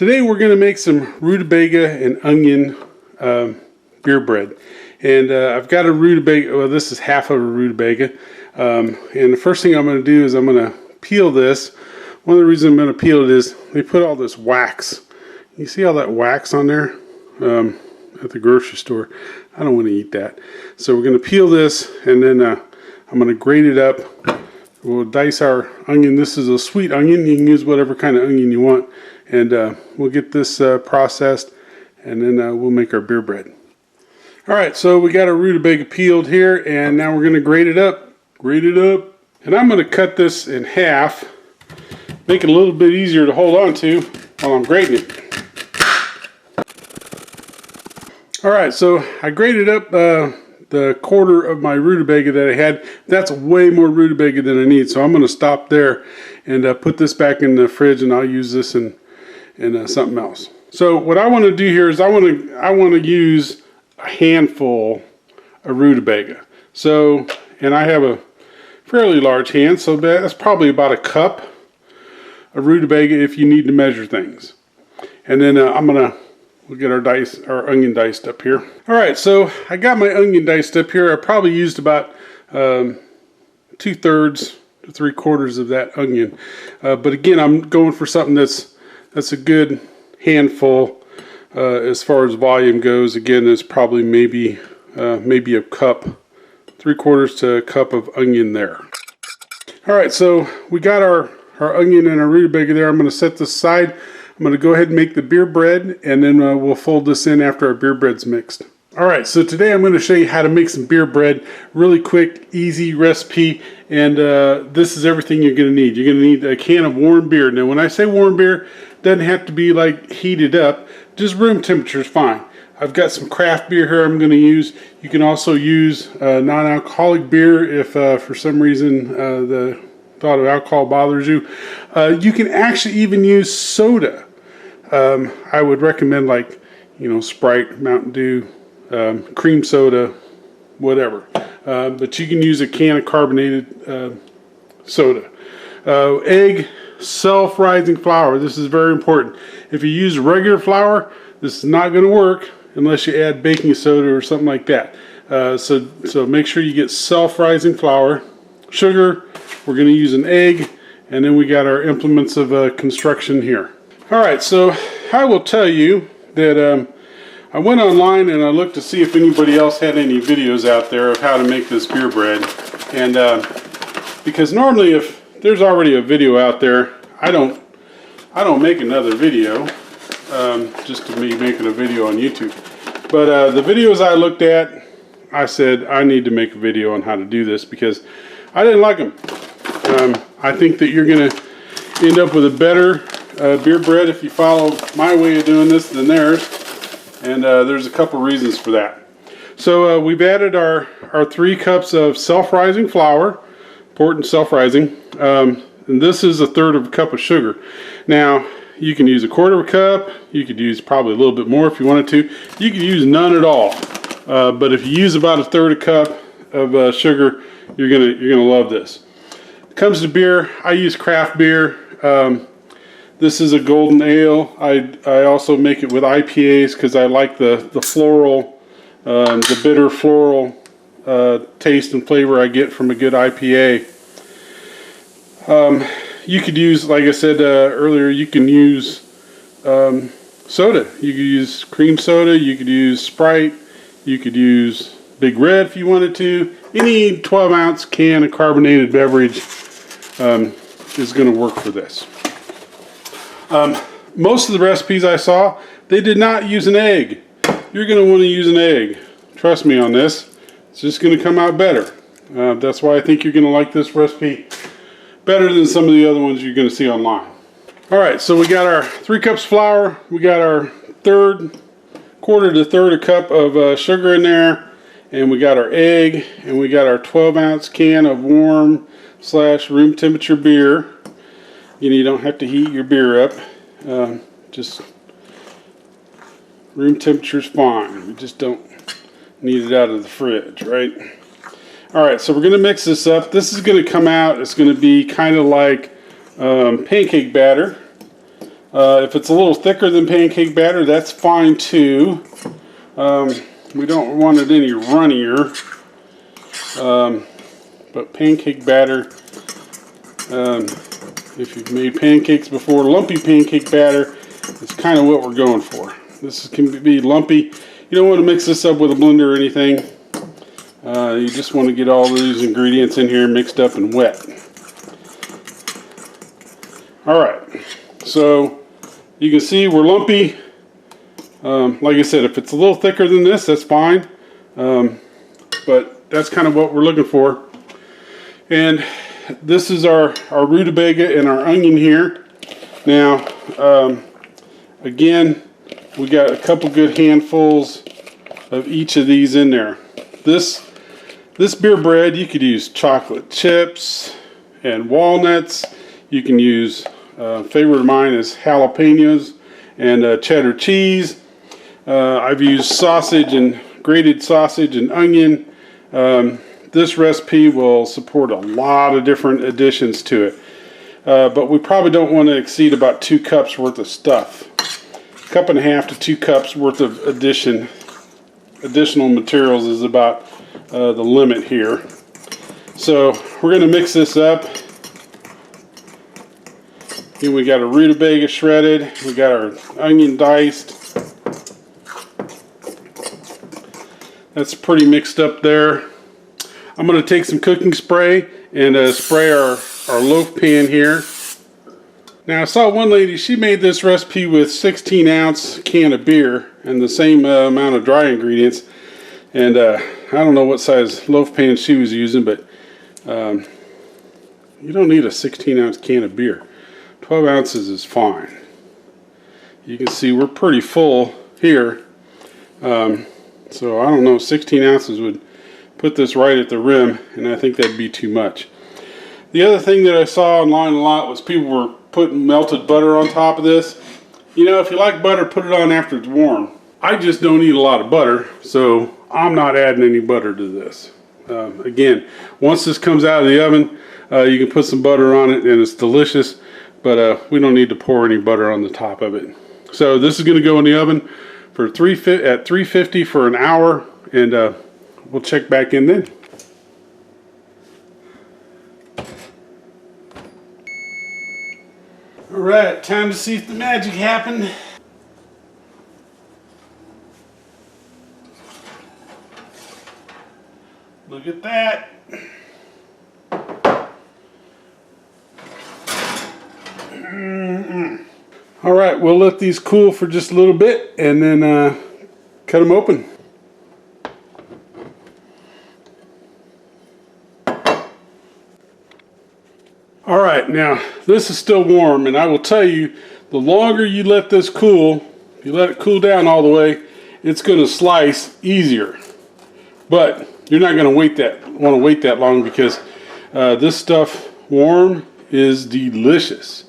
Today we're going to make some rutabaga and onion beer bread. And I've got a rutabaga, well this is half of a rutabaga. And the first thing I'm going to do is I'm going to peel this. One of the reasons I'm going to peel it is they put all this wax. You see all that wax on there at the grocery store? I don't want to eat that. So we're going to peel this and then I'm going to grate it up. We'll dice our onion. This is a sweet onion. You can use whatever kind of onion you want. And we'll get this processed and then we'll make our beer bread. Alright, so we got our rutabaga peeled here and now we're going to grate it up. Grate it up. And I'm going to cut this in half. Make it a little bit easier to hold on to while I'm grating it. Alright, so I grated up the quarter of my rutabaga that I had. That's way more rutabaga than I need, so I'm going to stop there and put this back in the fridge, and I'll use this in something else. So what I want to do here is I want to use a handful of rutabaga. So, and I have a fairly large hand, so that's probably about a cup of rutabaga if you need to measure things. And then we'll get our onion diced up here. Alright, so I got my onion diced up here. I probably used about 2/3 to 3/4 of that onion. But again, I'm going for something that's a good handful as far as volume goes. Again, there's probably maybe a cup, 3/4 to a cup of onion there. Alright, so we got our onion and our rutabaga there. I'm going to set this aside. I'm going to go ahead and make the beer bread, and then we'll fold this in after our beer bread's mixed. Alright, so today I'm going to show you how to make some beer bread. Really quick, easy recipe, and this is everything you're going to need. You're going to need a can of warm beer. Now when I say warm beer, it doesn't have to be like heated up. Just room temperature is fine. I've got some craft beer here I'm going to use. You can also use non-alcoholic beer if for some reason the thought of alcohol bothers you. You can actually even use soda. I would recommend, like, Sprite, Mountain Dew, cream soda, whatever. But you can use a can of carbonated soda. Egg, self-rising flour. This is very important. If you use regular flour, this is not going to work unless you add baking soda or something like that. So make sure you get self-rising flour. Sugar, we're going to use an egg, and then we got our implements of construction here. Alright, so I will tell you that I went online and I looked to see if anybody else had any videos out there of how to make this beer bread. And because normally if there's already a video out there, I don't make another video just to me making a video on YouTube. But the videos I looked at, I said I need to make a video on how to do this because I didn't like them. I think that you're going to end up with a better beer bread if you follow my way of doing this than theirs, and there's a couple reasons for that. So we've added our 3 cups of self-rising flour, important self-rising, and this is 1/3 of a cup of sugar. Now you can use 1/4 cup, you could use probably a little bit more if you wanted to, you could use none at all, but if you use about 1/3 cup of sugar, you're gonna love this. When it comes to beer, I use craft beer. This is a golden ale. I also make it with IPAs because I like the floral, the bitter floral taste and flavor I get from a good IPA. You could use, like I said earlier, you can use soda. You could use cream soda, you could use Sprite, you could use Big Red if you wanted to. Any 12-ounce can of carbonated beverage is going to work for this. Most of the recipes I saw, they did not use an egg. You're going to want to use an egg. Trust me on this. It's just going to come out better. That's why I think you're going to like this recipe better than some of the other ones you're going to see online. Alright, so we got our 3 cups flour. We got our 1/4 to 1/3 cup of sugar in there. And we got our egg. And we got our 12-ounce can of warm / room temperature beer. You don't have to heat your beer up. Just room temperature is fine. We just don't need it out of the fridge, right? Alright, so we're going to mix this up. This is going to come out, it's going to be kind of like pancake batter. If it's a little thicker than pancake batter, that's fine too. We don't want it any runnier. But pancake batter, if you've made pancakes before, lumpy pancake batter is kind of what we're going for. This can be lumpy. You don't want to mix this up with a blender or anything. You just want to get all these ingredients in here mixed up and wet. Alright, so you can see we're lumpy. Like I said, if it's a little thicker than this, that's fine. But that's kind of what we're looking for. And this is our rutabaga and our onion here. Now, again, we got a couple good handfuls of each of these in there. This beer bread, you could use chocolate chips and walnuts. You can use, favorite of mine is jalapenos and cheddar cheese. I've used sausage and grated sausage and onion. This recipe will support a lot of different additions to it. But we probably don't want to exceed about 2 cups worth of stuff. 1.5 cups to 2 cups worth of additional materials is about the limit here. So we're going to mix this up. Here we got our rutabaga shredded. We got our onion diced. That's pretty mixed up there. I'm going to take some cooking spray and spray our loaf pan here. Now I saw one lady, she made this recipe with 16-ounce can of beer and the same amount of dry ingredients. And I don't know what size loaf pan she was using, but you don't need a 16-ounce can of beer. 12 ounces is fine. You can see we're pretty full here. So I don't know, 16 ounces would put this right at the rim, and I think that'd be too much. The other thing that I saw online a lot was people were putting melted butter on top of this. You know, if you like butter, put it on after it's warm. I just don't eat a lot of butter, so I'm not adding any butter to this. Again, once this comes out of the oven, you can put some butter on it and it's delicious, but we don't need to pour any butter on the top of it. So this is going to go in the oven for at 350 for an hour, and we'll check back in then. Alright, time to see if the magic happened. Look at that. Alright, we'll let these cool for just a little bit and then cut them open. Alright, now this is still warm, and I will tell you, the longer you let this cool, if you let it cool down all the way, it's going to slice easier. But you're not going to want to wait that long, because this stuff warm is delicious.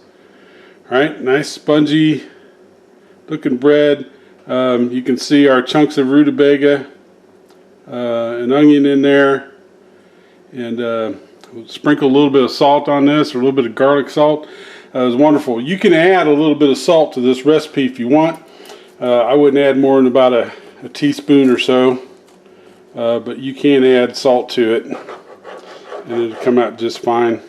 Alright, nice spongy looking bread. You can see our chunks of rutabaga and onion in there, and we'll sprinkle a little bit of salt on this, or a little bit of garlic salt. It was wonderful. You can add a little bit of salt to this recipe if you want. I wouldn't add more than about a teaspoon or so, but you can add salt to it and it'll come out just fine.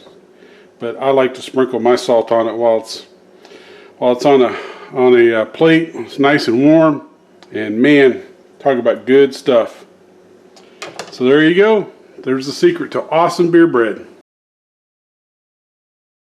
But I like to sprinkle my salt on it while it's on a plate. It's nice and warm, and man, talk about good stuff. So there you go. There's the secret to awesome beer bread.